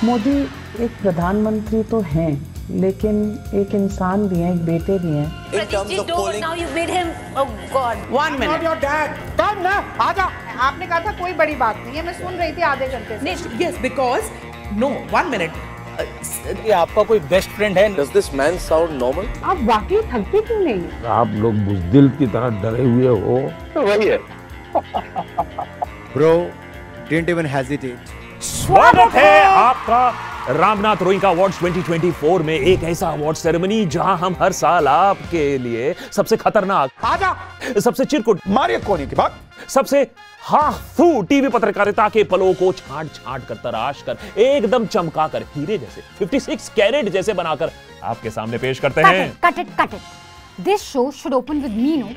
मोदी एक प्रधानमंत्री तो हैं, लेकिन एक इंसान भी हैं, एक बेटे भी हैं। आपने कहा था कोई बड़ी बात नहीं है, मैं सुन रही थी आधे घंटे से। Yes, because no, 1 minute. ये आपका कोई बेस्ट फ्रेंड है? Does this man sound normal? आप वाकई थकते क्यों नहीं? आप लोग बुज़दिल की तरह डरे हुए हो। तो वही है। Bro, didn't even hesitate. स्वागत है आपका रामनाथ रोइंका अवार्ड्स 2024 में, एक ऐसा अवार्ड सेरेमनी जहां हम हर साल आपके लिए सबसे खतरनाक, सबसे चिरकुट, मारिए कोने की बात, सबसे हाफू टीवी पत्रकारिता के पलों को छांट छांट कर, तराश कर, एकदम चमकाकर, हीरे जैसे 56 कैरेट जैसे बनाकर आपके सामने पेश करते हैं। Cut it. This show should open with me, no?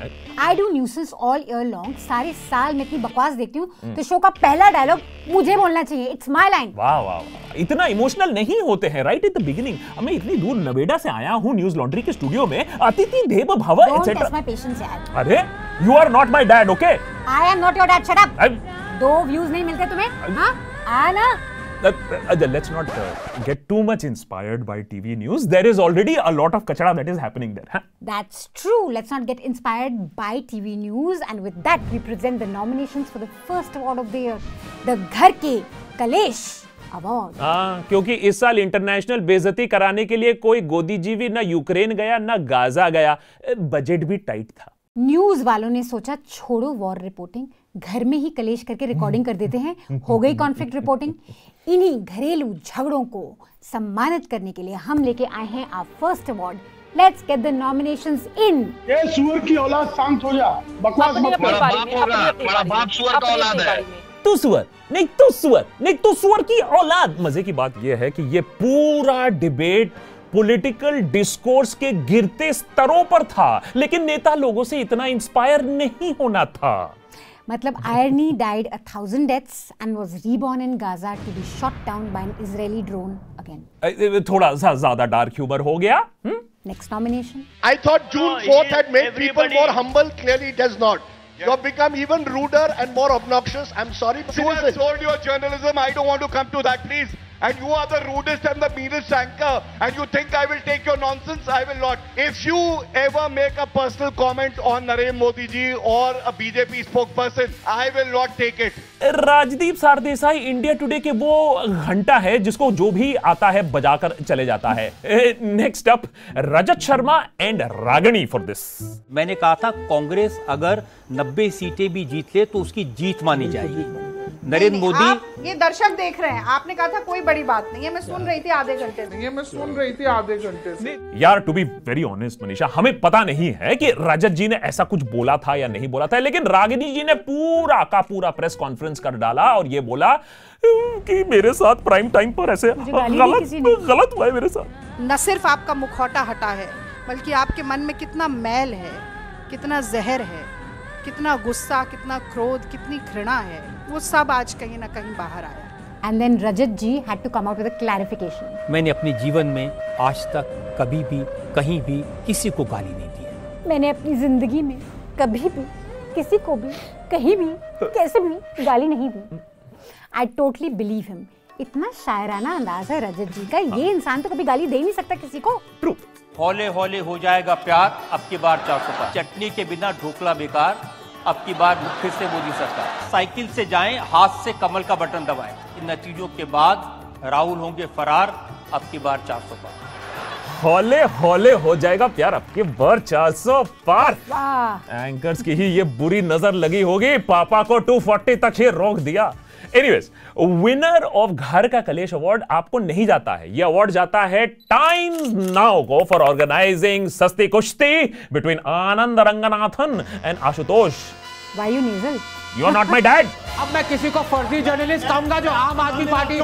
I do nuisance all year long. सारे साल मैं इतनी बकवास देखती हूँ, तो शो का पहला डायलॉग मुझे बोलना चाहिए. It's my line. वाह वाह वाह, इतना इमोशनल नहीं होते हैं राइट एट द बिगिनिंग। मैं इतनी दूर नोएडा से आया हूँ न्यूज लॉन्ड्री के स्टूडियो में, अतिथि देव भव Don't test my patience, यार. अरे you are not my dad, okay? I am not your dad. Shut up. 2 views नहीं मिलते तुम्हें? हाँ? आना. Let's not get too much inspired by TV news. There is already a lot of kachara that is happening there. Huh? That's true. Let's not get inspired by TV news. And with that, we present the nominations for the first award of the year, the घर के कलेश award. क्योंकि इस साल international बेइज्जती कराने के लिए कोई गोदीजीवी ना यूक्रेन गया ना गाजा गया, बजट भी टाइट था। न्यूज वालों ने सोचा छोड़ो वॉर रिपोर्टिंग, घर में ही कलेश करके रिकॉर्डिंग कर देते हैं, हो गई कॉन्फ्लिक्ट रिपोर्टिंग। इन्हीं घरेलू झगड़ों को सम्मानित करने के लिए हम लेके आए हैं our first award. Let's get the nominations in. ये सुअर की औलाद शांत हो जा, बकवास मत कर। बड़ा बाप सुअर का औलाद है। तू सुअर नहीं, तू सुअर की औलाद। मजे की बात यह है कि यह पूरा डिबेट पॉलिटिकल डिस्कोर्स के गिरते स्तरों पर था, लेकिन नेता लोगों से इतना इंस्पायर नहीं होना था। मतलब irony died 1,000 deaths and was reborn in Gaza to be shot down by an Israeli drone again. थोड़ा सा ज्यादा डार्क ह्यूमर हो गया। Next nomination. I thought June 4th had made people more humble. Clearly it has not. You have become even ruder and more obnoxious. I'm sorry. You have sold your journalism. I don't want to come to that, please. And you are the rudest and the meanest anchor. And you think I will take your nonsense? I will not. If you ever make a personal comment on Narendra Modi ji or a BJP spokesperson, I will not take it. Rajdeep Sardesai India today के वो घंटा है जिसको जो भी आता है बजाकर चले जाता है। Next up Rajat Sharma and Ragini for this. मैंने कहा था कांग्रेस अगर 90 सीटें भी जीत ले तो उसकी जीत मानी जाएगी। नरेंद्र मोदी, आप ये दर्शक देख रहे हैं, आपने कहा था कोई बड़ी बात नहीं है, मैं सुन रही थी आधे घंटे से। यार to be very honest Manisha, हमें पता नहीं है कि रजत जी ने ऐसा कुछ बोला था या नहीं बोला था, लेकिन रागिनी जी ने पूरा का पूरा प्रेस कॉन्फ्रेंस कर डाला और ये बोला कि मेरे साथ प्राइम टाइम पर ऐसे गलत हुआ है मेरे साथ। न सिर्फ आपका मुखौटा हटा है, बल्कि आपके मन में कितना मैल है, कितना जहर है, कितना गुस्सा, कितना क्रोध, कितनी घृणा है, वो सब आज कहीं ना कहीं बाहर आया। And then Rajat ji had to come out with a clarification. मैंने अपने जीवन में आज तक कभी भी कहीं भी किसी को गाली नहीं दी है। मैंने अपनी जिंदगी में कभी भी किसी को भी कहीं भी कैसे भी गाली नहीं दी। I totally believe him. इतना शायराना अंदाज है रजत जी का, ये इंसान तो कभी गाली दे ही नहीं सकता किसी को। True. हौले हौले हो जाएगा प्यार, अब की बार 400 का। चटनी के बिना ढोकला बेकार, अब की बार फिर से मोदी सरकार। साइकिल से जाएं, हाथ से कमल का बटन दबाएं। इन नतीजों के बाद राहुल होंगे फरार, अब की बार 400 पार। हौले हौले हो जाएगा प्यार, अब की बार 400 पार। एंकर्स की ही ये बुरी नजर लगी होगी, पापा को 240 तक ही रोक दिया। एनीवेज, विनर ऑफ घर का कलेश अवार्ड आपको नहीं जाता है, यह अवार्ड जाता है टाइम्स नाउ को फॉर ऑर्गेनाइजिंग सस्ती कुश्ती between Anand Ranganathan and Ashutosh. Why you nasal? You are not my dad. अब मैं किसी को फर्जी जर्नलिस्ट कहूंगा जो आम आदमी पार्टी,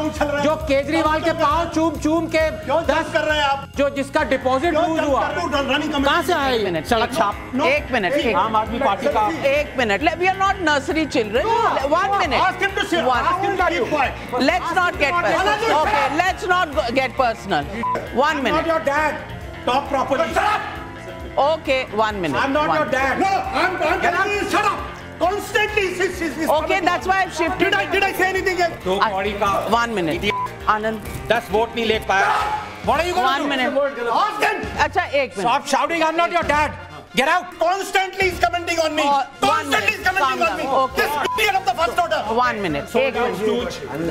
जो केजरीवाल के पांव चूम के 10 कर रहे हैं आप, जो जिसका डिपॉजिट लूज हुआ, कहां से आया? 1 मिनट, सड़क छाप। 1 मिनट, आम आदमी पार्टी का 1 minute. We are not nursery children. 1 minute. Let's not get personal. Okay, let's not get personal. 1 minute. I'm not your dad. Talk properly. Okay, 1 minute. I'm not your dad. No, I'm telling you, shut up. Constantly. Okay, that's why I've shifted. Did I say anything else? 1 minute. Anand 10 vote नहीं ले पाया। What are you going to do? 1 minute. अच्छा 1 minute. Stop shouting, I'm not your dad. Get out. Constantly he's commenting on me. Constantly he's commenting on me. Okay. This idiot of the first order. 1 minute. 1 minute.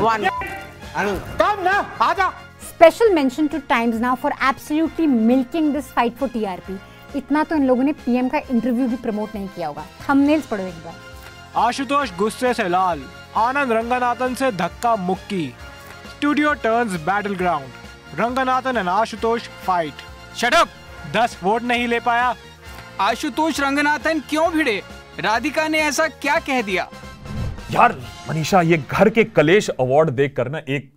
1 minute. Come now, आजा। Special mention to Times Now for absolutely milking this fight for TRP. इतना तो इन लोगों ने PM का interview भी promote नहीं किया होगा। थंबनेल्स पढ़ो एक बार। आशुतोष गुस्से से लाल, आनंद रंगनाथन से धक्का मुक्की, studio turns battle ground, Ranganathan and Ashutosh fight. Shut up. 10 vote नहीं ले पाया। आशुतोष रंगनाथन क्यों भिड़े? राधिका ने ऐसा क्या कह दिया? यार मनीषा, ये घर के कलेश अवार्ड देख कर ना एक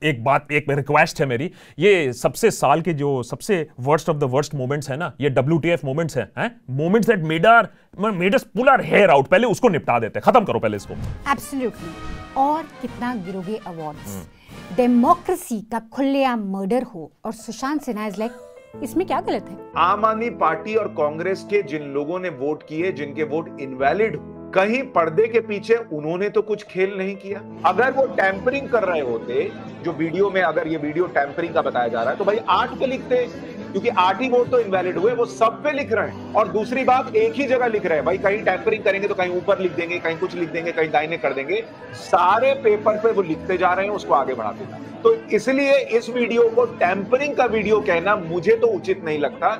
रिक्वेस्ट है मेरी, ये सबसे साल के जो सबसे worst of the worst moments है ना, ये WTF मोमेंट्स हैं, moments that made us pull our hair out, पहले उसको निपटा देते हैं, खत्म करो पहले इसको। एब्सोल्युटली। और कितना गिरोगे अवार्ड्स? डेमोक्रेसी का खुलेआम मर्डर हो और सुशांत सिन्हा इज लाइक, इसमें क्या गलत है? आम आदमी पार्टी और कांग्रेस के जिन लोगों ने वोट किए, जिनके वोट इनवैलिड, कहीं पर्दे के पीछे उन्होंने तो कुछ खेल नहीं किया। अगर वो टैंपरिंग कर रहे होते, जो वीडियो में अगर ये वीडियो टैंपरिंग का बताया जा रहा है, तो भाई 8 पे लिखते, क्योंकि 8 ही वोट तो इनवैलिड हुए, वो सब पे लिख रहे हैं। और दूसरी बात, एक ही जगह लिख रहे हैं, भाई कहीं टैंपरिंग करेंगे तो कहीं ऊपर लिख देंगे, कहीं कुछ लिख देंगे, कहीं दाहिने कर देंगे, सारे पेपर पे वो लिखते जा रहे हैं, उसको आगे बढ़ाते जा रहे हैं। तो इसलिए इस वीडियो को टैंपरिंग का वीडियो कहना मुझे तो उचित नहीं लगता।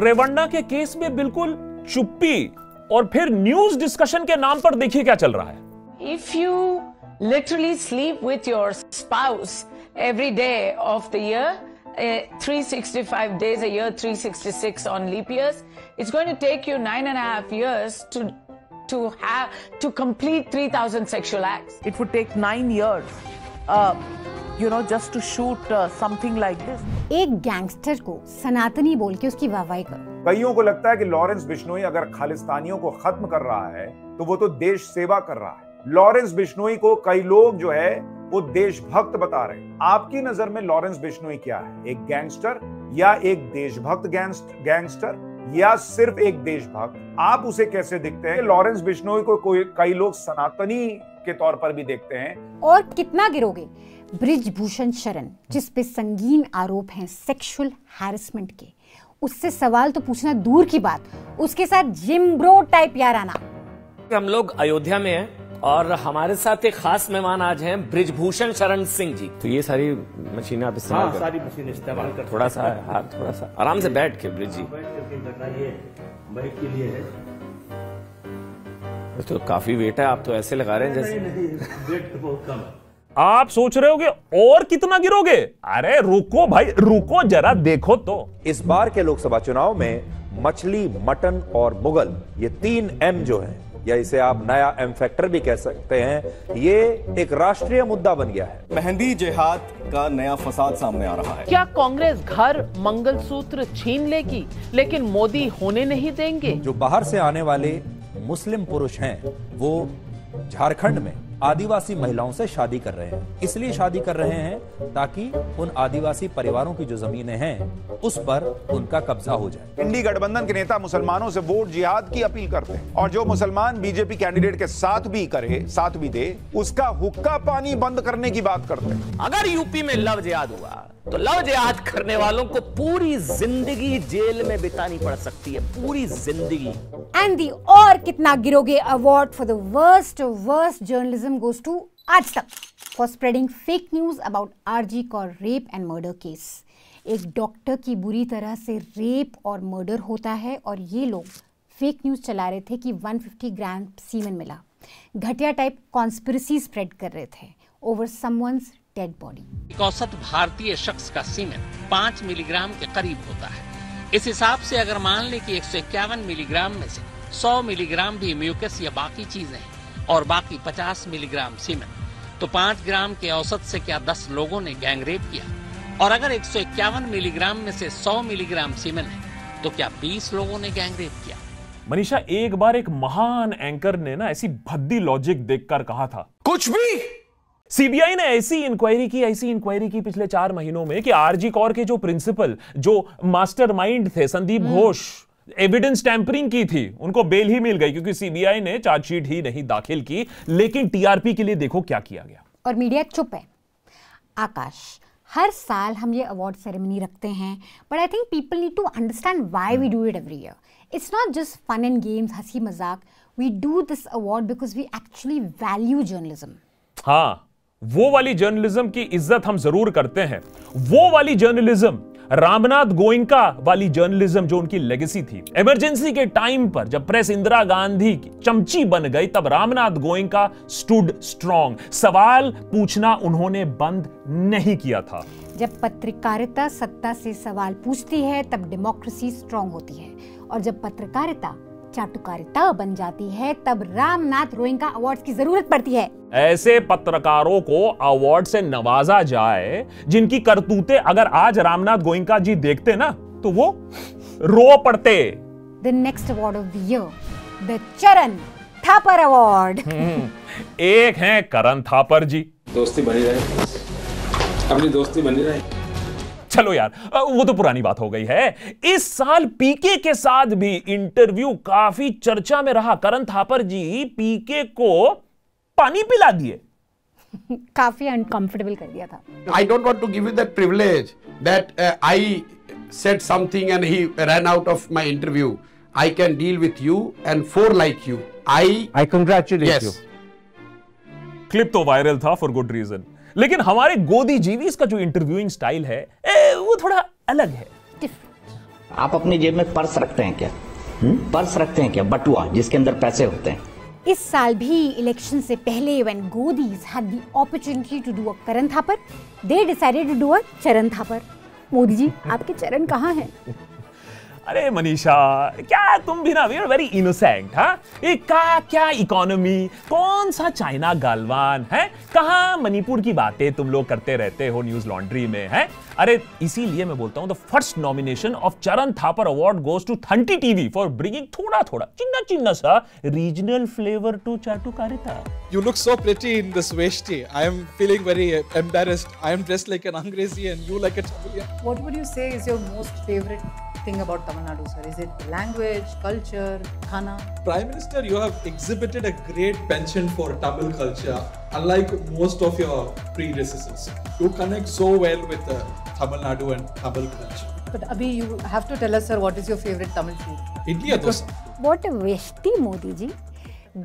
रेवंडा के केस में बिल्कुल चुप्पी, और फिर न्यूज डिस्कशन के नाम पर देखिए क्या चल रहा है। If you literally sleep with your spouse every day of the year, 365 days a year, 366 on leap years, it's going to take you 9.5 years to complete 3,000 sexual acts. It would take 9 years, just to shoot something like this. एक gangster को सनातनी बोल के उसकी वाहवाही करो। कईयों को लगता है कि लॉरेंस बिश्नोई अगर खालिस्तानियों को खत्म कर रहा है तो वो तो देश सेवा कर रहा है। लॉरेंस बिश्नोई को कई लोग जो है वो देशभक्त बता रहे हैं। आपकी नजर में लॉरेंस बिश्नोई क्या है? एक गैंगस्टर या एक देशभक्त गैंगस्टर या सिर्फ एक देशभक्त? आप उसे कैसे दिखते हैं? लॉरेंस बिश्नोई को कई लोग सनातनी के तौर पर भी देखते हैं। और कितना गिरोगे बृजभूषण शरण, जिस पे संगीन आरोप हैं सेक्सुअल हैरेसमेंट के, उससे सवाल तो पूछना दूर की बात, उसके साथ जिम ब्रो टाइप यार आना। हम लोग अयोध्या में हैं और हमारे साथ एक खास मेहमान आज हैं बृजभूषण शरण सिंह जी। तो ये सारी मशीनें आप इस्तेमाल कर, सारी मशीनें इस्तेमाल कर, थोड़ा सा आराम से बैठ के ब्रिज जी, बैठ के लिए है तो काफी वेट है, आप तो ऐसे लगा रहे हैं जैसे वेट तो बहुत कम है। आप सोच रहे होगे और कितना गिरोगे? अरे रुको भाई, रुको जरा, देखो तो। इस बार के लोकसभा चुनाव में मछली, मटन और मुगल, ये 3 M जो है, या इसे आप नया M फैक्टर भी कह सकते हैं, ये एक राष्ट्रीय मुद्दा बन गया है। मेहंदी जिहाद का नया फसाद सामने आ रहा है। क्या कांग्रेस घर मंगलसूत्र छीन लेगी लेकिन मोदी होने नहीं देंगे? जो बाहर से आने वाले मुस्लिम पुरुष हैं, वो झारखंड में आदिवासी महिलाओं से शादी कर रहे हैं। इसलिए शादी कर रहे हैं ताकि उन आदिवासी परिवारों की जो जमीनें हैं उस पर उनका कब्जा हो जाए। इंडी गठबंधन के नेता मुसलमानों से वोट जिहाद की अपील करते हैं, और जो मुसलमान बीजेपी कैंडिडेट के साथ भी दे, उसका हुक्का पानी बंद करने की बात करते हैं। अगर यूपी में लव जिहाद हुआ तो लव जिहाद करने वालों को पूरी जिंदगी जेल में बितानी पड़ सकती है, पूरी जिंदगी। एंड दी और कितना गिरोगे award for the worst journalism goes to Aaj Tak for spreading fake news about RG Kar rape and murder case. एक डॉक्टर की बुरी तरह से रेप और मर्डर होता है और ये लोग फेक न्यूज चला रहे थे कि 150 ग्राम सीमेन मिला। घटिया टाइप कॉन्स्पिरेसी स्प्रेड कर रहे थे ओवर समवन्स डेड बॉडी। एक औसत भारतीय शख्स का सीमेन 5 मिलीग्राम के करीब होता है। इस हिसाब से अगर मान लें कि 151 मिलीग्राम में से 100 मिलीग्राम भी म्यूकस या बाकी चीजें हैं और बाकी 50 मिलीग्राम सीमेन, तो 5 ग्राम के औसत से क्या 10 लोगों ने गैंगरेप किया? और अगर 151 मिलीग्राम में से 100 मिलीग्राम सीमेन है तो क्या 20 लोगों ने गैंगरेप किया? मनीषा, एक बार एक महान एंकर ने ना ऐसी भद्दी लॉजिक देखकर कहा था, कुछ भी। सीबीआई ने ऐसी इंक्वायरी की पिछले 4 महीनों में कि आरजी कौर के जो प्रिंसिपल, जो मास्टरमाइंड थे संदीप घोष, एविडेंस टैंपरिंग की थी, उनको बेल ही मिल गई क्योंकि सीबीआई ने चार्जशीट ही नहीं दाखिल की। लेकिन टीआरपी के लिए देखो क्या किया गया। और मीडिया चुप है, आकाश, हर साल हम ये अवार्ड सेरेमनी रखते हैं, but I think people need to understand why we do it every year. It's not just fun and games, हंसी मजाक. We do this award because we actually value journalism. हाँ, वो वाली जर्नलिज्म की इज्जत हम जरूर करते हैं. वो वाली जर्नलिज्म, रामनाथ गोयनका वाली जर्नलिज्म जो उनकी लेगेसी थी. इमरजेंसी के टाइम पर जब प्रेस इंदिरा गांधी की चमची बन गई, तब रामनाथ गोयनका स्टूड स्ट्रांग. सवाल पूछना उन्होंने बंद नहीं किया था. जब पत्रकारिता सत्ता से सवाल पूछती है तब डेमोक्रेसी स्ट्रांग होती है, और जब पत्रकारिता चाटुकारिता बन जाती है तब रामनाथ गोयनका अवार्ड्स की जरूरत पड़ती है. ऐसे पत्रकारों को अवार्ड से नवाजा जाए जिनकी करतूतें अगर आज रामनाथ गोयनका जी देखते ना तो वो रो पड़ते. The next award of the year, the Charan Thapar award. एक हैं करण थापर जी. दोस्ती बनी रहे, अपनी दोस्ती बनी रहे. चलो यार, वो तो पुरानी बात हो गई है. इस साल पीके के साथ भी इंटरव्यू काफी चर्चा में रहा. करण थापर जी पीके को पानी पिला दिए. काफी अनकंफर्टेबल कर दिया था. I don't want to give you that privilege that I said something and he ran out of my interview. I can deal with you and four like you. I congratulate you. Clip तो viral था for good reason. लेकिन हमारे गोदी जीवीस का जो interviewing style है वो थोड़ा अलग है. आप अपनी जेब में पर्स रखते हैं क्या? पर्स रखते हैं क्या? बटुआ जिसके अंदर पैसे होते हैं. इस साल भी इलेक्शन से पहले when Godis had the opportunity to do a Karan Thapar, they decided to do a चरण थापर. मोदी जी, आपके चरण कहाँ हैं? अरे मनीषा, क्या तुम भी ना वेरी इनोसेंट. हाँ, क्या इकोनॉमी, कौन सा चाइना गालवान है, कहाँ मणिपुर की बातें तुम लोग करते रहते हो न्यूज लॉन्ड्री में. है अरे इसीलिए मैं बोलता हूँ the first nomination of Charan Thapar award goes to Thanthi TV for bringing थोड़ा चिन्ना सा रीजनल फ्लेवर टू चाटुकारिता. You look so pretty in this veshti. I am feeling very embarrassed. I am dressed like an Angrezi and you like a Tamilian. What would you say is your most favorite thing about Tamil Nadu, sir? Is it language, culture, khana? Prime Minister, you have exhibited a great penchant for Tamil culture, unlike most of your predecessors. You connect so well with Tamil Nadu and Tamil culture. But Abhi, you have to tell us, sir, what is your favorite Tamil food? Idli dosa. What a veshti, Modi ji.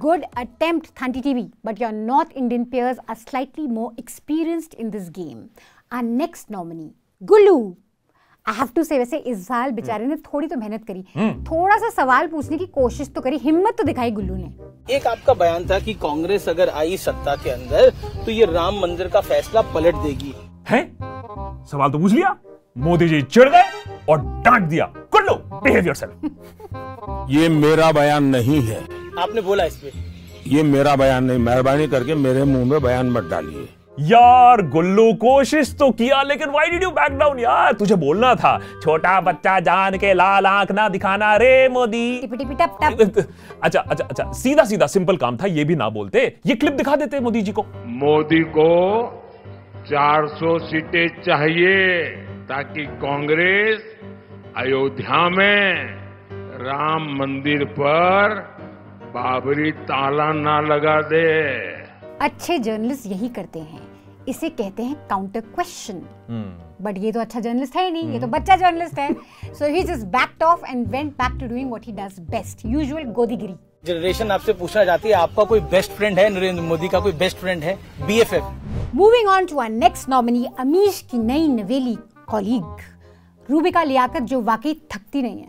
Good attempt, Thanti TV, but your North Indian peers are slightly more experienced in this game. Our next nominee, Gullu. I have to say, वैसे इस साल बेचारे ने थोड़ी तो मेहनत करी, थोड़ा सा सवाल पूछने की कोशिश तो करी, हिम्मत तो दिखाई गुल्लू ने. एक आपका बयान था कि कांग्रेस अगर आई सत्ता के अंदर तो ये राम मंदिर का फैसला पलट देगी. है? सवाल तो पूछ लिया, मोदी जी चिढ़ गए और डांट दिया. गुल्लू, बिहेव योरसेल्फ. ये मेरा बयान नहीं है. आपने बोला इस पे. ये मेरा बयान नहीं, मेहरबानी करके मेरे मुंह में बयान मत डालिए. यार गुल्लू, कोशिश तो किया लेकिन why did you back down यार? तुझे बोलना था, छोटा बच्चा जान के लाल आंख ना दिखाना रे मोदी. अच्छा, सीधा सिंपल काम था, ये भी ना बोलते. ये क्लिप दिखा देते मोदी जी को. मोदी को 400 सीटें चाहिए ताकि कांग्रेस अयोध्या में राम मंदिर पर बाबरी ताला ना लगा दे. अच्छे जर्नलिस्ट यही करते हैं, इसे कहते हैं काउंटर क्वेश्चन. बट ये तो अच्छा जर्नलिस्ट है ही नहीं, ये तो बच्चा जर्नलिस्ट है. So he just backed off and went back to doing what he does best, usual गोदीगिरी. जनरेशन आपसे पूछना चाहती है, आपका कोई बेस्ट फ्रेंड है? नरेंद्र मोदी का कोई बेस्ट फ्रेंड है? BFF. Moving on to our next nominee, Amish की नई नवेली कॉलीग रूबिका लियाकत, जो वाकई थकती नहीं है.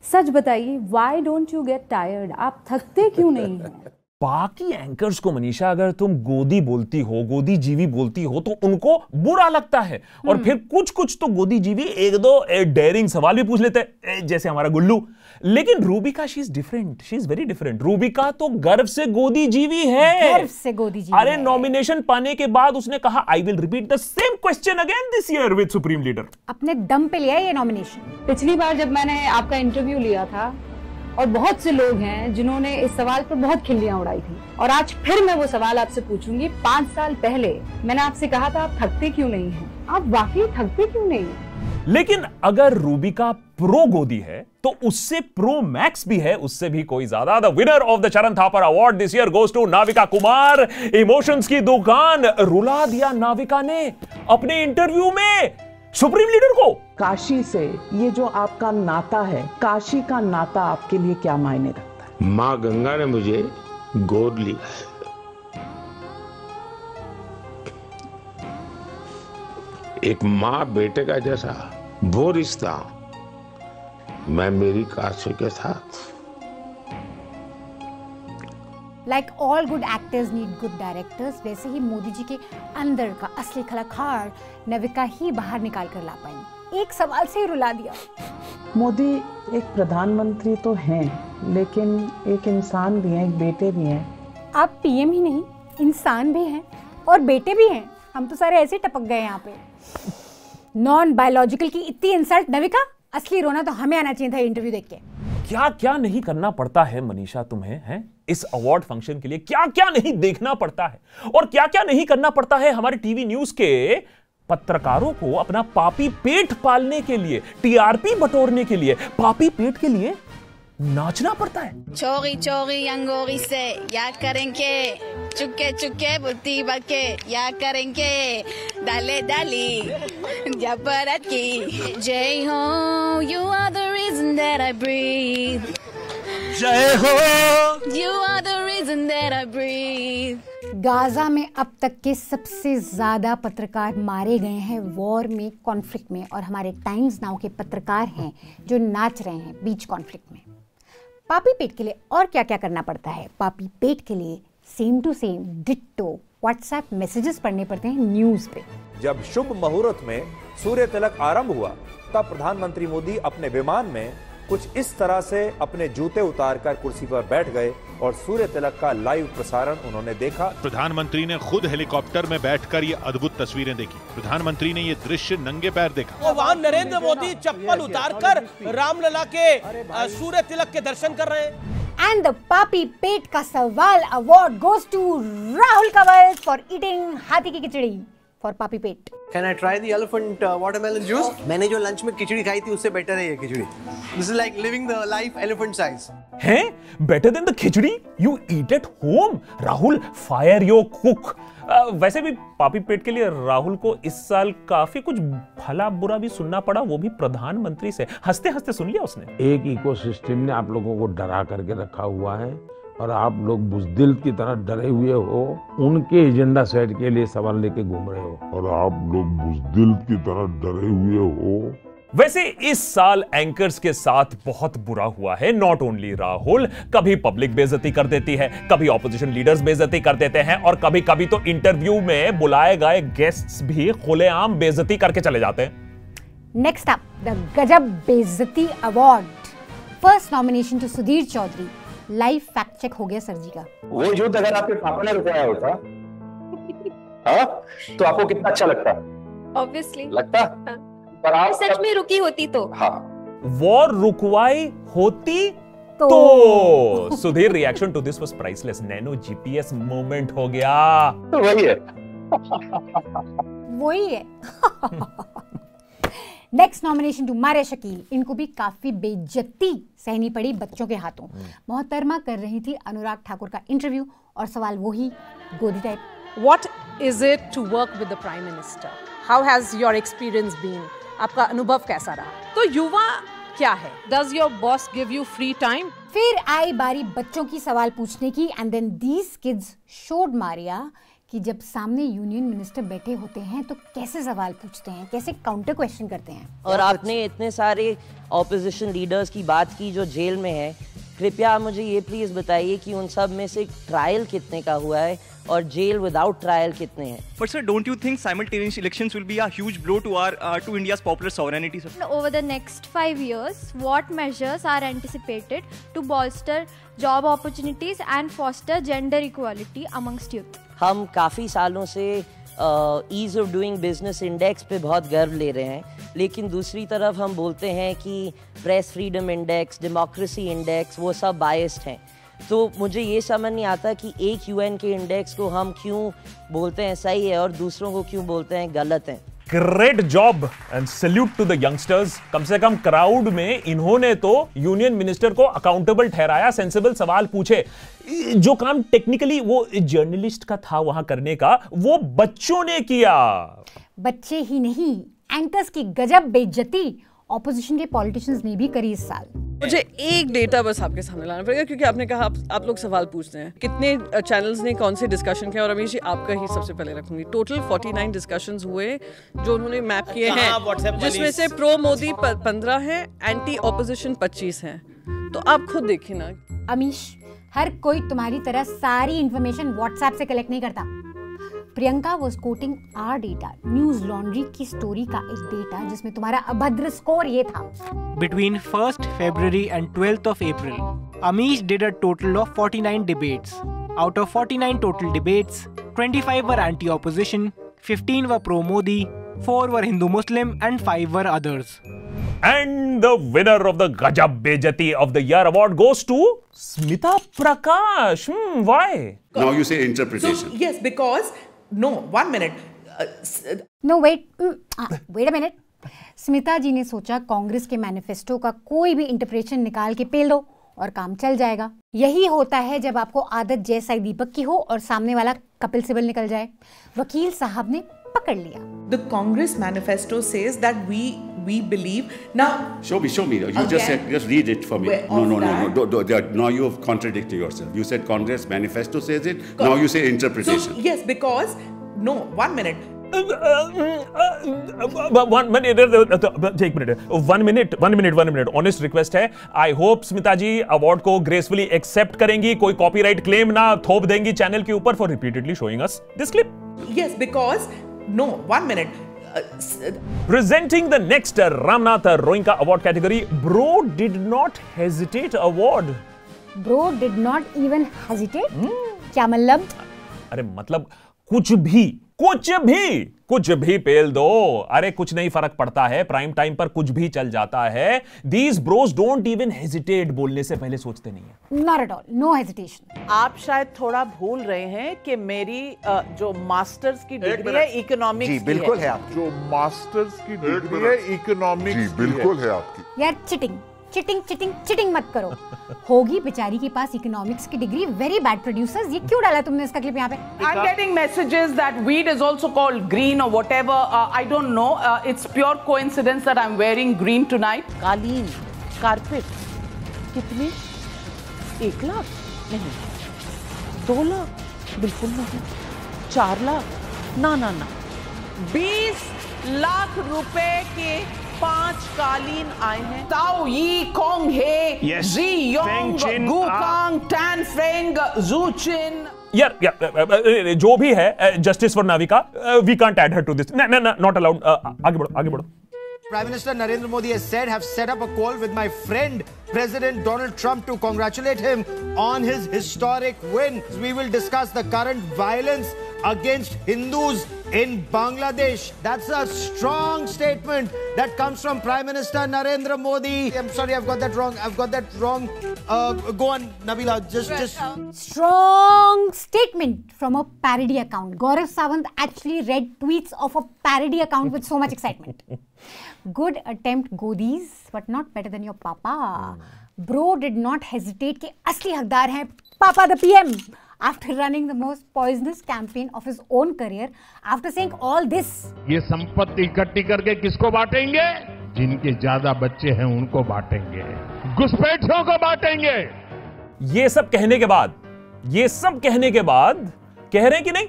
सच बताइए, why don't you get tired? आप थकते क्यों नहीं हैं? बाकी एंकर्स को मनीषा अगर तुम गोदी बोलती हो, गोदी जीवी बोलती हो तो उनको बुरा लगता है. और फिर कुछ तो गोदी जीवी एक दो डेयरिंग सवाल भी पूछ लेते हैं, जैसे हमारा गुल्लू. लेकिन Rubika, she is different, she is very different. Rubika तो गर्व से गोदी जीवी है. गर्व से गोदी जीवी. अरे नॉमिनेशन पाने के बाद उसने कहा, I will repeat the same question again this year with supreme leader. अपने दम पे लिया ये नॉमिनेशन. पिछली बार जब मैंने आपका इंटरव्यू लिया था, और बहुत से लोग हैं जिन्होंने इस सवाल पर बहुत खिल्लियां उड़ाई थी, और आज फिर मैं वो सवाल आपसे पूछूंगी. 5 साल पहले मैंने आपसे कहा था, आप थकते क्यों नहीं हैं? आप वाकई थकते क्यों नहीं? लेकिन अगर रूबी का प्रो गोदी है तो उससे प्रो मैक्स भी है, उससे भी कोई ज्यादा। The winner of the Charan Thapar award this year goes to Navika Kumar. Emotions की दुकान रुला दिया नाविका ने अपने इंटरव्यू में सुप्रीम लीडर को। काशी से ये जो आपका नाता है, काशी का नाता आपके लिए क्या मायने रखता है? मां गंगा ने मुझे गोद लिया है। एक मां बेटे का जैसा वो रिश्ता मैं मेरी काशी के साथ। Like all good actors need good directors, वैसे ही मोदी जी के अंदर का असली कलाकार नाविका ही बाहर निकाल कर ला पाई। एक सवाल से ही रुला दिया। मोदी एक प्रधानमंत्री तो हैं, लेकिन एक इंसान भी हैं, एक बेटे भी हैं। आप पीएम ही नहीं, इंसान भी हैं और बेटे भी हैं। हम तो सारे ऐसे टपक गए यहाँ पे। नॉन बायोलॉजिकल की इतनी इंसल्ट। नाविका, असली रोना तो हमें आना चाहिए था इंटरव्यू देख के। क्या क्या नहीं करना पड़ता है मनीषा तुम्हें, हैं इस अवार्ड फंक्शन के लिए? क्या क्या नहीं देखना पड़ता है और क्या क्या नहीं करना पड़ता है हमारे टीवी न्यूज के पत्रकारों को अपना पापी पेट पालने के लिए, टीआरपी बटोरने के लिए, पापी पेट के लिए नाचना पड़ता है। चोरी चोरी अंगोरी से या करेंगे, चुके चुके बुद्धि बके या करेंगे, डाले डाली जबरत की। जय हो, you are the reason that I breathe. जय हो, you are the reason that I breathe. Gaza में अब तक के सबसे ज्यादा पत्रकार मारे गए हैं वॉर में, कॉन्फ्लिक्ट में, और हमारे टाइम्स नाउ के पत्रकार हैं जो नाच रहे हैं बीच कॉन्फ्लिक्ट में। पापी पेट के लिए और क्या क्या करना पड़ता है? पापी पेट के लिए same to same ditto WhatsApp messages पढ़ने पड़ते हैं न्यूज पे। जब शुभ मुहूर्त में सूर्य तिलक आरंभ हुआ तब प्रधानमंत्री मोदी अपने विमान में कुछ इस तरह से अपने जूते उतारकर कुर्सी पर बैठ गए और सूर्य तिलक का लाइव प्रसारण उन्होंने देखा। प्रधानमंत्री ने खुद हेलीकॉप्टर में बैठकर ये अद्भुत तस्वीरें देखी। प्रधानमंत्री ने ये दृश्य नंगे पैर देखा। और वहाँ नरेंद्र मोदी चप्पल उतारकर रामलला के सूर्य तिलक के दर्शन कर रहे हैं। एंड द पापी पेट का सवाल award goes to Rahul Kanwar for eating हाथी की खिचड़ी फॉर पापी पेट। Can I try the elephant watermelon juice? मैंने जो लंच में खिचड़ी खाई थी उससे बेटर है ये खिचड़ी। This is like living the life elephant size. हैं? Better than the khichdi you eat at home? Rahul, fire your cook. वैसे भी पापी पेट के लिए राहुल को इस साल काफी कुछ भला बुरा भी सुनना पड़ा, वो भी प्रधानमंत्री से। हंसते हंसते सुन लिया उसने। एक इकोसिस्टम ने आप लोगों को डरा करके रखा हुआ है और आप लोग बुज़दिल की तरह डरे हुए हो, उनके एजेंडा सेट के लिए सवाल लेके घूम रहे हो। और आप लोग बुज़दिल की तरह डरे हुए हो। वैसे इस साल एंकर्स के साथ बहुत बुरा हुआ है। नॉट ओनली राहुल, कभी पब्लिक बेइज्जती कर देती है, कभी ऑपोजिशन लीडर्स बेइज्जती कर देते हैं और कभी कभी तो इंटरव्यू में बुलाए गए गेस्ट्स भी खुलेआम बेइज्जती करके चले जाते हैं। नेक्स्ट अप द गजब बेइज्जती award. First nomination to Sudhir Chaudhary. Live fact check हो गया सर जी का। वो युद्ध अगर आपके पापा ने रुकवाया होता तो आपको कितना अच्छा लगता? ऑब्वियसली लगता। पर आप सच में रुकी होती तो। हाँ, वॉर रुकवाई होती तो Sudhir reaction to this was priceless. Nano GPS moment हो गया। तो वही है। वही है। Next nomination to Maria Shakeel. इनको भी काफी बेइज्जती सहनी पड़ी बच्चों के हाथों। मोहतरमा कर रही थी अनुराग ठाकुर का इंटरव्यू और सवाल वही गोदी type. What is it to work with the Prime Minister? How has your experience been? आपका अनुभव कैसा रहा? तो युवा क्या है? Does your boss give you free time? फिर आई बारी बच्चों की सवाल पूछने की and then these kids showed Maria कि जब सामने यूनियन मिनिस्टर बैठे होते हैं तो कैसे सवाल पूछते हैं, कैसे काउंटर क्वेश्चन करते हैं। और आपने इतने सारे ऑपोजिशन लीडर्स की बात की जो जेल में है, कृपया मुझे ये प्लीज बताइए कि उन सब में से ट्रायल कितने का हुआ है और जेल विदाउट ट्रायल कितने हैं? But sir, don't you think simultaneous elections will be a huge blow to India's popular sovereignty, sir? Over the next 5 years, what measures are anticipated to bolster job opportunities and foster gender equality amongst youth? हम काफ़ी सालों से ease of doing business index पे बहुत गर्व ले रहे हैं, लेकिन दूसरी तरफ हम बोलते हैं कि press freedom index, democracy index, वो सब बायस्ड हैं। तो मुझे ये समझ नहीं आता कि एक यूएन के इंडेक्स को हम क्यों बोलते हैं सही है और दूसरों को क्यों बोलते हैं गलत है। Great job and salute to the youngsters. कम से कम क्राउड में इन्होंने तो यूनियन मिनिस्टर को अकाउंटेबल ठहराया, सेंसिबल सवाल पूछे। जो काम टेक्निकली वो जर्नलिस्ट का था वहां करने का, वो बच्चों ने किया। बच्चे ही नहीं, एंकर्स की गजब बेइज्जती ऑपोजिशन के पॉलिटिशियंस ने भी करी इस साल। मुझे एक डेटा बस आपके सामने लाना पड़ेगा, क्योंकि आपने कहा आप लोग सवाल पूछते हैं कितने चैनल्स ने कौन से डिस्कशन किया, और रमेश जी आपका ही सबसे पहले रखूंगी। टोटल 49 डिस्कशंस हुए जो उन्होंने मैप किए हैं, जिसमें से प्रो मोदी 15 हैं, एंटी ऑपोजिशन 25 हैं। तो आप खुद देखिए ना। अमीश, हर कोई तुम्हारी तरह सारी इंफॉर्मेशन व्हाट्सएप से कलेक्ट नहीं करता। Priyanka was quoting our data, news laundry की स्टोरी का एक डेटा जिसमें तुम्हारा अभद्र स्कोर ये था। Between 1st February and 12th of April, Amish did a total of 49 debates. Out of 49 total debates, 25 were anti-opposition, 15 were pro-Modi, 4 were Hindu-Muslim and 5 were others. And the winner of the Gajab Bejati of the Year award goes to Smita Prakash. Why? Now you say interpretation. So, yes, because no, 1 minute. No, wait. Wait a minute. Smita जी ने सोचा कांग्रेस के manifesto का कोई भी interpretation निकाल के पेल दो और काम चल जाएगा। यही होता है जब आपको आदत जैसा दीपक की हो और सामने वाला कपिल सिब्बल निकल जाए। वकील साहब ने पकड़ लिया। The Congress manifesto says that we believe now. Show me. You again, just read it for me. No. Now you have contradicted yourself. You said Congress manifesto says it. Now you say interpretation. So, yes, because no. 1 minute. 1 minute. Honest request है। I hope Smita ji award को gracefully accept करेंगी, कोई copyright claim ना थोप देंगी channel के ऊपर for repeatedly showing us this clip. Yes, because no. 1 minute. Presenting the next Ramnath Roinka award category, Bro did not hesitate award. Bro did not even hesitate? क्या मतलब? अरे मतलब कुछ भी पेल दो। अरे कुछ नहीं फर्क पड़ता है, प्राइम टाइम पर कुछ भी चल जाता है। These bros don't even hesitate, बोलने से पहले सोचते नहीं है। Not at all, no hesitation. आप शायद थोड़ा भूल रहे हैं कि मेरी जो मास्टर्स की डिग्री है इकोनॉमिक्स की है। बिल्कुल है आपकी। जो मास्टर्स की डिग्री है इकोनॉमिक्स की बिल्कुल है आपकी। यार चिटिंग मत करो। होगी बेचारी के पास इकोनॉमिक्स की डिग्री। वेरी बैड प्रोड्यूसर्स, ये क्यों डाला तुमने इसका क्लिप यहाँ पे? I'm getting messages that weed is also called green or whatever. I don't know. It's pure coincidence that I'm wearing green tonight. कालीन, कारपेट, कितनी? 1 लाख? नहीं। 2 लाख? बिल्कुल नहीं। 4 लाख? ना। 20 लाख रुपए के 5 कालीन आए हैं। Tao Yi Kong He, Ji Yong, Gukang, Tan Freng, Juchin. यार जो भी है, justice for Navika, we can't add her to this. Not allowed. आगे बढ़ो। Prime Minister Narendra Modi has said, have set up a call with my friend President Donald Trump to congratulate him on his historic win. We will discuss the current violence against Hindus in Bangladesh. That's a strong statement that comes from Prime Minister Narendra Modi. I'm sorry, I've got that wrong. Go on, Nabila. Just. Strong statement from a parody account. Gaurav Sawant actually read tweets of a parody account with so much excitement. Good attempt, Godis, but not better than your papa. Bro did not hesitate कि असली हकदार हैं पापा the PM. After running the most poisonous campaign of his own career, after saying all this. ये संपत्ति इकट्ठी करके किसको बांटेंगे? जिनके ज्यादा बच्चे हैं उनको बांटेंगे, घुसपैठियों को बांटेंगे। ये सब कहने के बाद कह रहे हैं कि नहीं,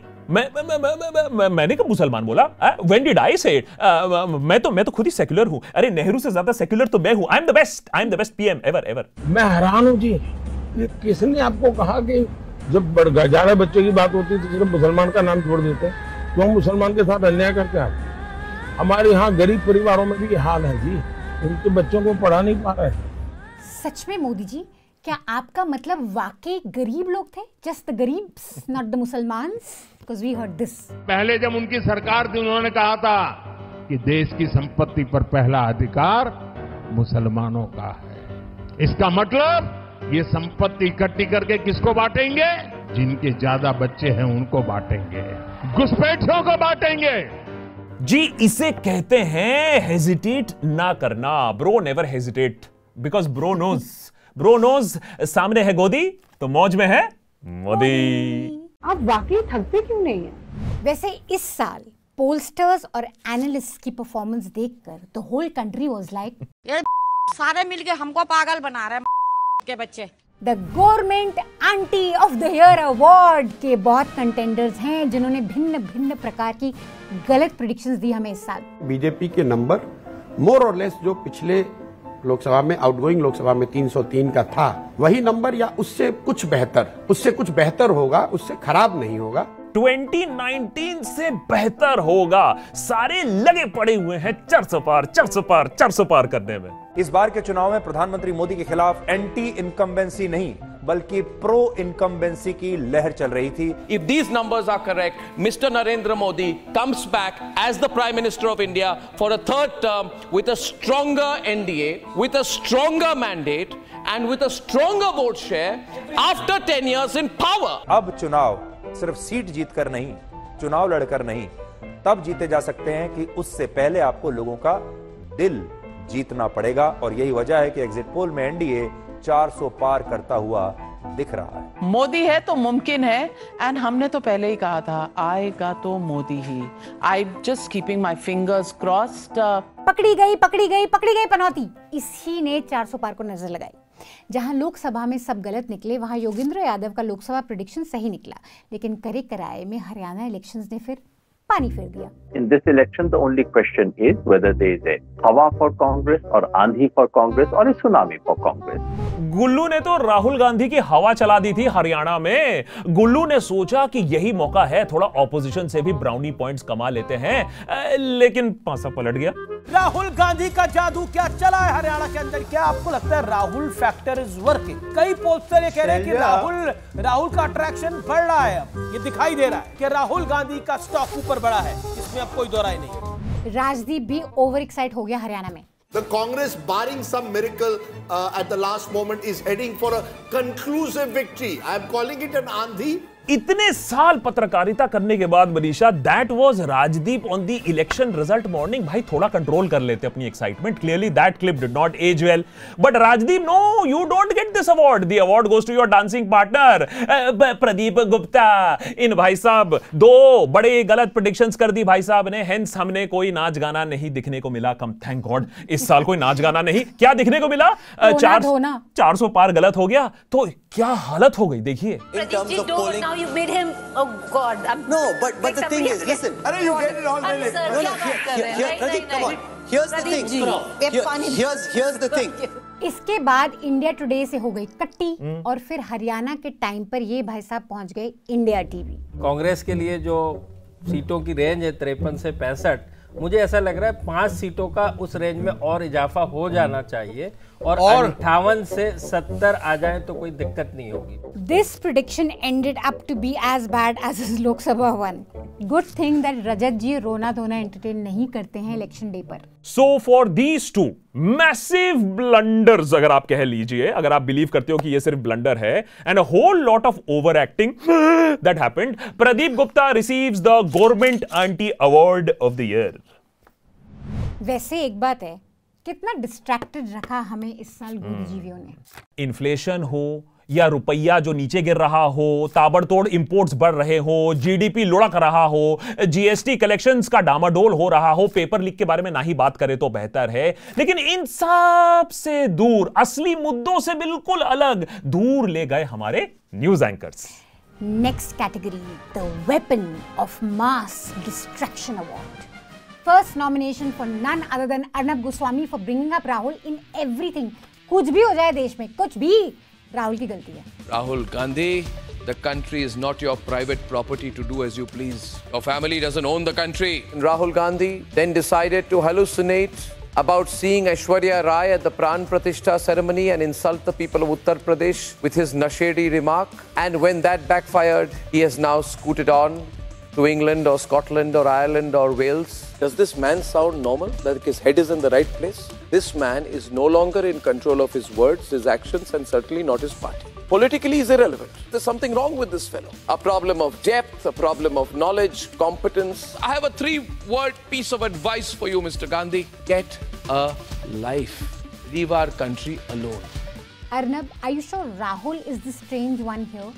मैंने कब मुसलमान बोला? When did I say it? मैं तो खुद ही सेक्युलर हूं। अरे नेहरू से ज्यादा सेक्युलर तो मैं हूं। I am the best PM ever. मैं हैरान हूं जी, ये किसने आपको कहा कि जब ज्यादा बच्चों की बात होती है तो सिर्फ मुसलमान का नाम छोड़ देते हैं? क्यों मुसलमान के साथ अन्याय करते हैं? हमारे यहाँ गरीब परिवारों में भी ये हाल है जी, उनके बच्चों को पढ़ा नहीं पा रहे। सच में मोदी जी, क्या आपका मतलब वाकई गरीब लोग थे? जस्ट द गरीब्स, नॉट द मुसलमान्स? Because we heard this. पहले जब उनकी सरकार थी उन्होंने कहा था कि देश की संपत्ति पर पहला अधिकार मुसलमानों का है। इसका मतलब ये संपत्ति इकट्ठी करके किसको बांटेंगे? जिनके ज्यादा बच्चे हैं उनको बांटेंगे, घुसपैठियों को बांटेंगे। जी इसे कहते हैं हेजिटेट ना करना। Bro never hesitate because bro knows सामने है गोदी तो मौज में है मोदी। आप वाकई थकते क्यों नहीं है? वैसे इस साल पोलस्टर्स और एनालिस्ट की परफॉर्मेंस देखकर the whole country was like ये सारे मिलके हमको पागल बना रहे हैं के बच्चे। The government aunty of the year award के बहुत कंटेंडर्स हैं जिन्होंने भिन्न भिन्न प्रकार की गलत प्रेडिक्शंस दी हमें इस साल। बीजेपी के नंबर मोर और लेस जो पिछले लोकसभा में आउटगोइंग लोकसभा में 303 का था वही नंबर या उससे कुछ बेहतर होगा, उससे खराब नहीं होगा। 2019 से बेहतर होगा। सारे लगे पड़े हुए हैं 400 पार करने में। इस बार के चुनाव में प्रधानमंत्री मोदी के खिलाफ एंटी इनकम्बेंसी नहीं बल्कि प्रो इनकम्बेंसी की लहर चल रही थी। If these numbers are correct, Mr. Narendra Modi comes back as the Prime Minister of India for a third term with a stronger NDA, with a stronger mandate and with a stronger vote share after 10 years in power. अब चुनाव सिर्फ seat जीतकर नहीं, चुनाव लड़कर नहीं, तब जीते जा सकते हैं कि उससे पहले आपको लोगों का दिल जीतना पड़ेगा। और यही वजह है कि एग्जिट पोल में एनडीए 400 पार करता हुआ दिख रहा है। मोदी है तो मुमकिन है एंड हमने तो पहले ही कहा था आएगा तो मोदी ही। I just keeping my fingers crossed. पकड़ी गई पनौती, इसी ने 400 पार को नजर लगाई। जहां लोकसभा में सब गलत निकले वहां योगेंद्र यादव का लोकसभा प्रेडिक्शन सही निकला, लेकिन करे कराए में हरियाणा इलेक्शंस ने फिर पानी फेर दिया। In this election, the only question is whether there is a hawa for Congress or andhi for Congress or a tsunami for Congress. गुल्लू ने तो राहुल गांधी की हवा चला दी थी हरियाणा में। गुल्लू ने सोचा कि यही मौका है, थोड़ा ऑपोजिशन से भी ब्राउनी पॉइंट्स कमा लेते हैं, लेकिन पासा पलट गया। राहुल गांधी का जादू क्या चला है हरियाणा के अंदर? क्या आपको लगता है राहुल फैक्टर इज वर्किंग? कई पोस्टर ये कह रहे हैं कि राहुल का अट्रैक्शन बढ़ रहा है। अब ये दिखाई दे रहा है कि राहुल गांधी का स्टॉक ऊपर बढ़ा है, इसमें अब कोई दो राय नहीं। राजदीप भी ओवर एक्साइट हो गया हरियाणा में। The Congress, barring some miracle at the last moment, is heading for a conclusive victory. I am calling it an andhi. इतने साल पत्रकारिता करने के बाद Manisha, that was Rajdeep on the election result morning. भाई थोड़ा कंट्रोल कर लेते अपनी excitement. Clearly that clip did not age well, but Rajdeep, no, you don't get this award. The award goes to your dancing partner Pradeep Gupta. इन भाई साहब दो बड़े गलत प्रेडिक्शंस कर दी भाई साहब ने, हेंस हमने कोई नाच गाना नहीं दिखने को मिला। कम थैंक गॉड इस साल कोई नाच गाना नहीं। क्या दिखने को मिला? 400 पार गलत हो गया तो क्या हालत हो गई देखिए। You made him, oh God, no, but the thing is, listen, you get it all right. No, Pradeep, come on. Here's the thing. Here's the thing. इसके बाद इंडिया टुडे से हो गई कट्टी और फिर हरियाणा के टाइम पर ये भाई साहब पहुंच गए इंडिया टीवी। कांग्रेस के लिए जो सीटों की रेंज है 53 से 65, मुझे ऐसा लग रहा है 5 सीटों का उस रेंज में और इजाफा हो जाना चाहिए और 58 से 70 आ जाए तो कोई दिक्कत नहीं होगी। This prediction ended up to be as bad as his Lok Sabha one. Good thing that रजत जी रोना धोना एंटरटेन नहीं करते हैं इलेक्शन डे पर। So for these two massive blunders, अगर आप कह लीजिए, अगर आप बिलीव करते हो कि ये सिर्फ ब्लंडर है, and a whole lot of overacting that happened, Pradeep Gupta receives the Government Aunty Award of the Year. वैसे एक बात है, कितना डिस्ट्रैक्टेड रखा हमें इस साल बुद्धिजीवियों ने। इन्फ्लेशन हो या रुपया जो नीचे गिर रहा हो, ताबड़तोड़ इंपोर्ट्स बढ़ रहे हो, जीडीपी लुढ़क रहा हो, जीएसटी कलेक्शंस का डामाडोल हो रहा हो, पेपर लीक के बारे में ना ही बात करें तो बेहतर है। लेकिन इन सब से दूर, असली मुद्दों से बिल्कुल अलग दूर ले गए हमारे news anchors. Next category, the weapon of mass distraction award. First nomination for none other than Arnab Goswami for bringing up Rahul in everything. कुछ भी हो जाए देश में, कुछ भी राहुल की गलती है। Rahul Gandhi, the country is not your private property to do as you please. Your family doesn't own the country. Rahul Gandhi then decided to hallucinate about seeing Aishwarya Rai at the Pran Pratishtha ceremony and insult the people of Uttar Pradesh with his nashedi remark. And when that backfired, he has now scooted on to England or Scotland or Ireland or Wales. Does this man sound normal? That his head is in the right place? This man is no longer in control of his words, his actions, and certainly not his party. Politically is irrelevant. There's something wrong with this fellow. A problem of depth, a problem of knowledge, competence. I have a 3-word piece of advice for you, Mr. Gandhi. Get a life. Leave our country alone. Arnab, are you sure Rahul is the strange one here?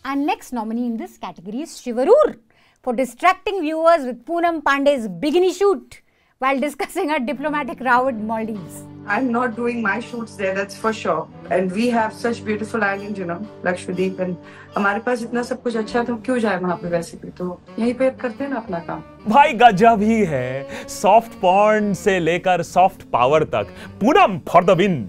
Our next nominee in this category is Shivarur for distracting viewers with Poonam Pandey's bikini shoot while discussing a diplomatic row at Maldives. I'm not doing my shoots there, that's for sure. And we have such beautiful islands, you know, Lakshadweep, and हमारे पास इतना सब कुछ अच्छा है तो क्यों जाए वहाँ पे वैसे भी तो यहीं पे करते हैं ना अपना काम. भाई गजब ही है. सॉफ्ट पॉर्न से लेकर सॉफ्ट पावर तक. Poonam for the win.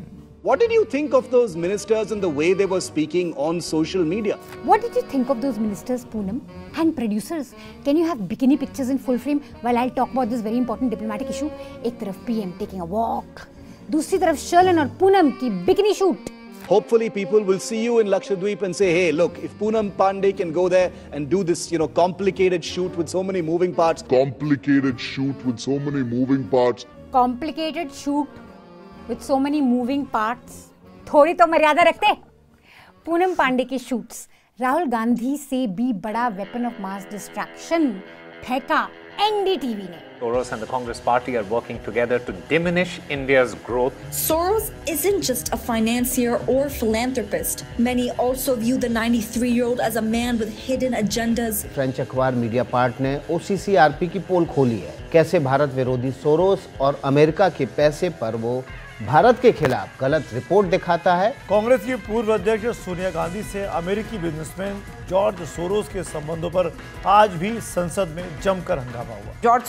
What did you think of those ministers and the way they were speaking on social media? What did you think of those ministers, Poonam? And producers, can you have bikini pictures in full frame while I'll talk about this very important diplomatic issue? एक तरफ PM taking a walk, दूसरी तरफ Sherlyn और Poonam की bikini shoot. Hopefully people will see you in Lakshadweep and say, hey, look, if Poonam Pandey can go there and do this, you know, complicated shoot with so many moving parts. Complicated shoot with so many moving parts. Complicated shoot with so many moving parts. थोड़ी तो मर्यादा रखते. पूनम पांडे के shoots Rahul Gandhi से भी बड़ा weapon of mass distraction फेंका NDTV ने. Soros and the Congress Party are working together to diminish India's growth. Soros isn't just a financier or philanthropist. Many also view the 93-year-old as a man with hidden agendas. French अखबार media part ने OCCRP की पोल खोली है. कैसे भारत विरोधी Soros और America के पैसे पर वो भारत के खिलाफ गलत रिपोर्ट दिखाता है. कांग्रेस की पूर्व अध्यक्ष सोनिया गांधी से अमेरिकी बिजनेसमैन जॉर्ज सोरोस के संबंधों पर आज भी संसद में जमकर हंगामा हुआ. George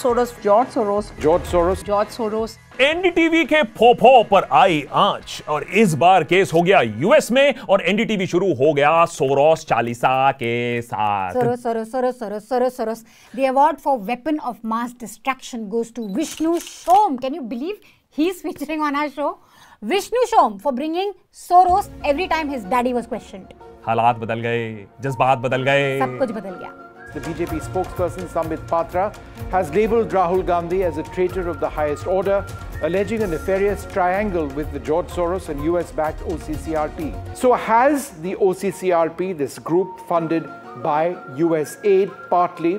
Soros. एनडीटीवी के फोफो पर आई आंच और इस बार केस हो गया यूएस में और एनडीटीवी शुरू हो गया सोरोस चालीसा के साथ. Soros. The award for weapon of mass distraction goes to Vishnu Shom. Can you believe he's featuring on our show? Vishnu Shom for bringing Soros every time his daddy was questioned. हालात बदल गए, जज्बात बदल गए, सब कुछ बदल गया. The BJP spokesperson Sambit Patra has labelled Rahul Gandhi as a traitor of the highest order, alleging a nefarious triangle with the George Soros and US-backed OCCRP. So has the OCCRP, this group funded by US aid partly,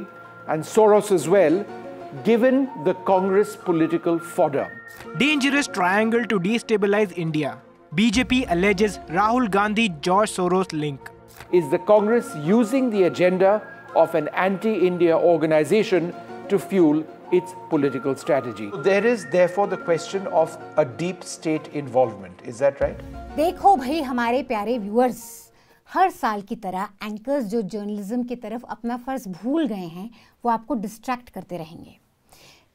and Soros as well, given the Congress political fodder? Dangerous triangle to destabilize India. BJP alleges Rahul Gandhi-George Soros link. Is the Congress using the agenda of an anti-India organization to fuel its political strategy? There is therefore the question of a deep state involvement. Is that right? देखो भाई हमारे प्यारे viewers, हर साल की तरह anchors जो journalism की तरफ अपना फर्ज भूल गए हैं वो आपको डिस्ट्रैक्ट करते रहेंगे.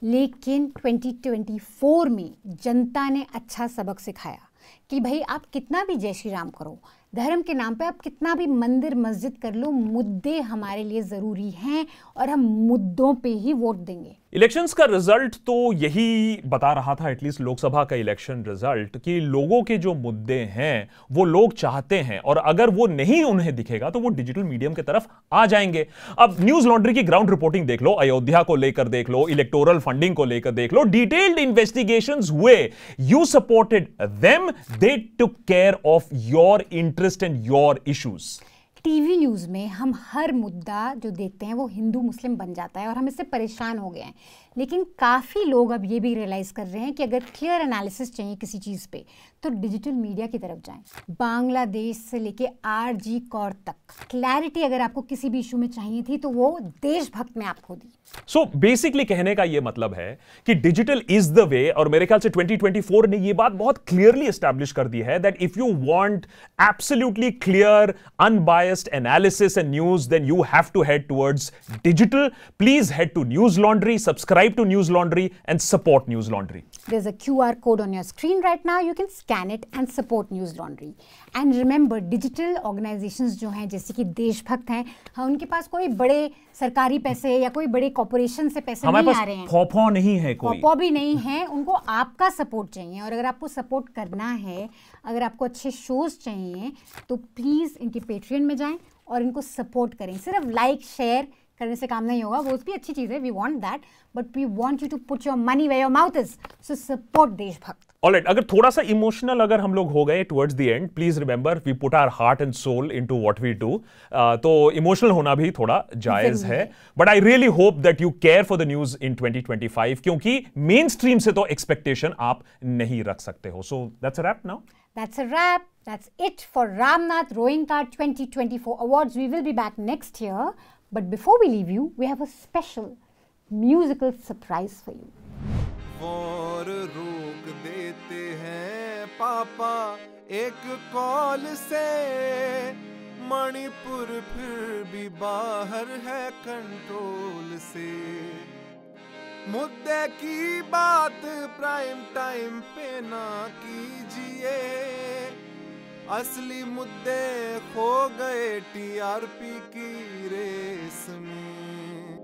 लेकिन 2024 में जनता ने अच्छा सबक सिखाया कि भाई आप कितना भी जय श्री राम करो, धर्म के नाम पे आप कितना भी मंदिर मस्जिद कर लो, मुद्दे हमारे लिए जरूरी हैं और हम मुद्दों पे ही वोट देंगे. इलेक्शंस का रिजल्ट तो यही बता रहा था, एटलीस्ट लोकसभा का इलेक्शन रिजल्ट, कि लोगों के जो मुद्दे हैं वो लोग चाहते हैं और अगर वो नहीं उन्हें दिखेगा तो वो डिजिटल मीडियम की तरफ आ जाएंगे. अब न्यूज लॉन्ड्री की ग्राउंड रिपोर्टिंग देख लो, अयोध्या को लेकर देख लो, इलेक्टोरल फंडिंग को लेकर देख लो, डिटेल्ड इन्वेस्टिगेशंस हुए. You supported them, they took care of your interest and your issues. TV news में हम हर मुद्दा जो देखते हैं वो हिंदू मुस्लिम बन जाता है और हम इससे परेशान हो गए हैं. लेकिन काफ़ी लोग अब ये भी रियलाइज़ कर रहे हैं कि अगर क्लियर एनालिसिस चाहिए किसी चीज़ पे तो डिजिटल मीडिया की तरफ जाएं. बांग्लादेश से लेके आरजी कौर तक क्लैरिटी अगर आपको किसी भी इशू में चाहिए थी तो वो देशभक्त में आपको दी. सो बेसिकली कहने का ये मतलब है कि डिजिटल इज द वे, और मेरे ख्याल से 2024 ने ये बात बहुत क्लियरली एस्टैब्लिश कर दी है that if you want absolutely clear unbiased analysis and news then you have to head towards digital. Please head to Newslaundry, subscribe to News Laundry and support News Laundry. There's a QR code on your screen right now. You can scan it and support News Laundry. And remember, digital organizations जो हैं जैसे कि देशभक्त हैं, हाँ उनके पास कोई बड़े सरकारी पैसे या कोई बड़े कॉर्पोरेशन से पैसे नहीं आ रहे हैं. फॉफो नहीं है कोई. फॉफो भी नहीं है. उनको आपका सपोर्ट चाहिए और अगर आपको सपोर्ट करना है, अगर आपको अच्छे शोज चाहिए तो प्लीज़ इनके पेट्रियन में जाएं और इनको सपोर्ट करें. सिर्फ लाइक शेयर करने से काम नहीं होगा, वो भी अच्छी चीज़ है, we want that, but we want you to put your money where your mouth is. So support Deshbhakt. Alright, अगर थोड़ा सा इमोशनल अगर हम लोग हो गए towards the end, please remember we put our heart and soul into what we do, तो emotional होना भी थोड़ा जायज है, but I really hope that you care for the news in 2025, क्योंकि मेन स्ट्रीम से तो एक्सपेक्टेशन आप नहीं रख सकते हो. So that's a wrap now. That's a wrap. That's it for Ramnath Rowing Kart 2024 Awards. We will be back next year. But before we leave you, we have a special musical surprise for you. और रोक देते हैं पापा एक call से, मणिपुर फिर भी बाहर है कंट्रोल से. मुद्दे की बात प्राइम टाइम पे ना कीजिए, असली मुद्दे खो गए टीआरपी की रेस में.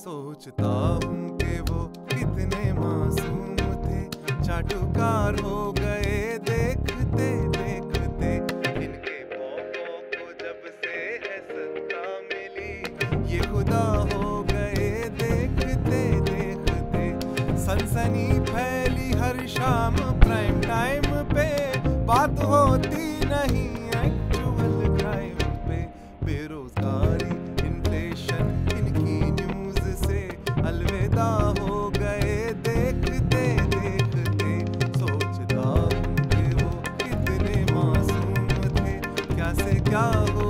सोचता हूँ कि वो कितने मासूम थे, चाटुकार हो गए देखते देखते. इनके मौकों को जब से है सत्ता मिली, ये खुदा हो गए देखते देखते. सनसनी फैली हर शाम प्राइम टाइम पे, बात होती नहीं एक्चुअल क्राइम पे. बेरोजगारी, इन्फ्लेशन, इनकी न्यूज से अलविदा हो गए देखते देखते. सोचता हूँ कि वो कितने मासूम थे, क्या से क्या हो